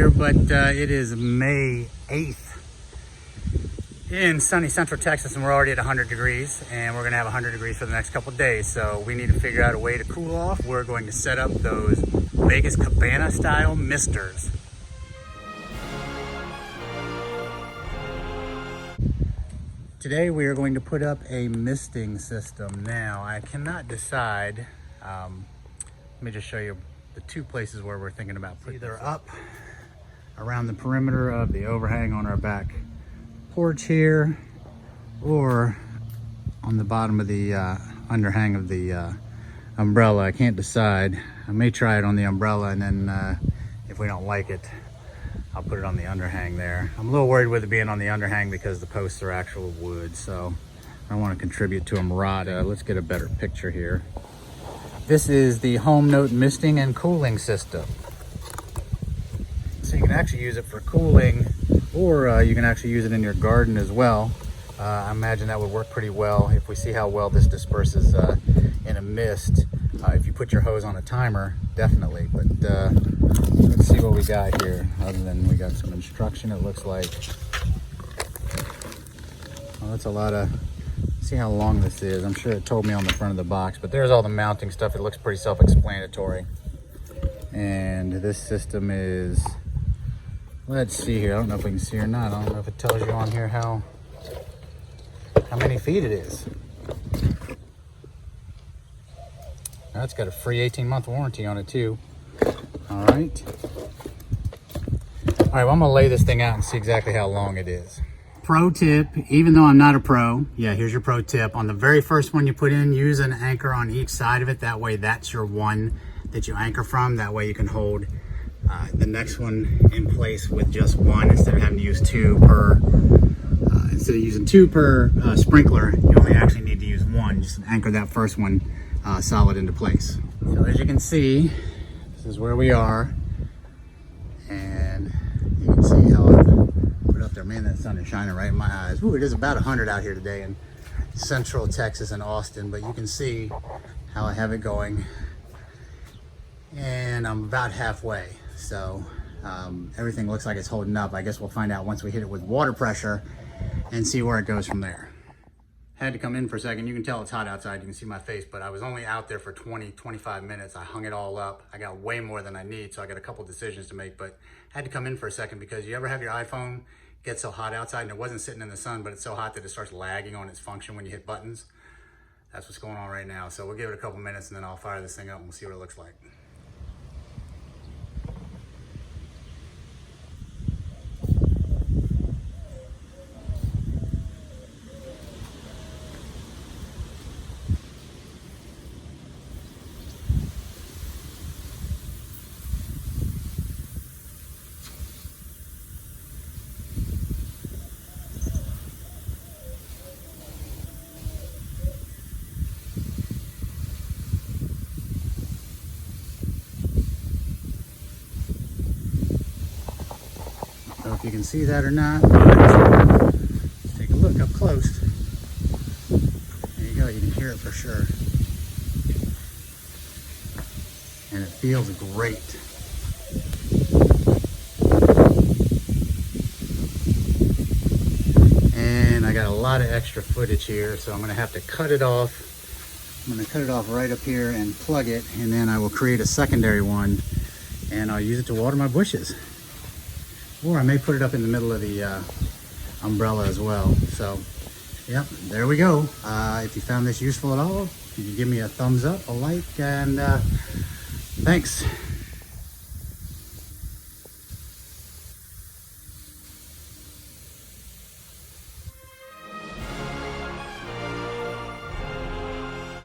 weather, but it is May 8th in sunny central Texas, and we're already at 100 degrees, and we're gonna have 100 degrees for the next couple of days. So we need to figure out a way to cool off. We're going to set up those Vegas cabana style misters. Today we are going to put up a misting system. Now I cannot decide. Let me just show you the two places where we're thinking about putting either up around the perimeter of the overhang on our back porch here, or on the bottom of the underhang of the umbrella. I can't decide. I may try it on the umbrella, and then if we don't like it, I'll put it on the underhang there. I'm a little worried with it being on the underhang because the posts are actual wood, so I don't want to contribute to them rot. Let's get a better picture here. This is the Home Note misting and cooling system. So you can actually use it for cooling, or you can actually use it in your garden as well. I imagine that would work pretty well if we see how well this disperses in a mist. If you put your hose on a timer, definitely. But let's see what we got here. Other than we got some instruction, it looks like. Well, that's a lot of, see how long this is. I'm sure it told me on the front of the box, but there's all the mounting stuff. It looks pretty self-explanatory. And this system is, let's see here. I don't know if we can see or not. I don't know if it tells you on here how many feet it is. Now it's got a free 18-month warranty on it too. All right. All right, well, I'm gonna lay this thing out and see exactly how long it is. Pro tip, even though I'm not a pro, yeah, here's your pro tip. On the very first one you put in, use an anchor on each side of it. That way that's your one that you anchor from. That way you can hold the next one in place with just one instead of having to use two per, instead of using two per sprinkler, you only actually need to use one. Just anchor that first one solid into place. So as you can see, this is where we are, and you can see how I put up there. Man, that sun is shining right in my eyes. Ooh, it is about 100 out here today in central Texas and Austin, but you can see how I have it going, and I'm about halfway. So everything looks like it's holding up. I guess we'll find out once we hit it with water pressure and see where it goes from there. Had to come in for a second. You can tell it's hot outside. You can see my face, but I was only out there for 20-25 minutes. I hung it all up. I got way more than I need, so I got a couple decisions to make, but had to come in for a second because you ever have your iPhone get so hot outside, and it wasn't sitting in the sun, but it's so hot that it starts lagging on its function when you hit buttons? That's what's going on right now. So we'll give it a couple minutes and then I'll fire this thing up and we'll see what it looks like. I don't know if you can see that or not, but let's take a look up close. There you go, you can hear it for sure. And it feels great. And I got a lot of extra footage here, so I'm gonna have to cut it off. I'm gonna cut it off right up here and plug it, and then I will create a secondary one, and I'll use it to water my bushes. Or I may put it up in the middle of the umbrella as well. So, yep, there we go. If you found this useful at all, you can give me a thumbs up, a like, and thanks.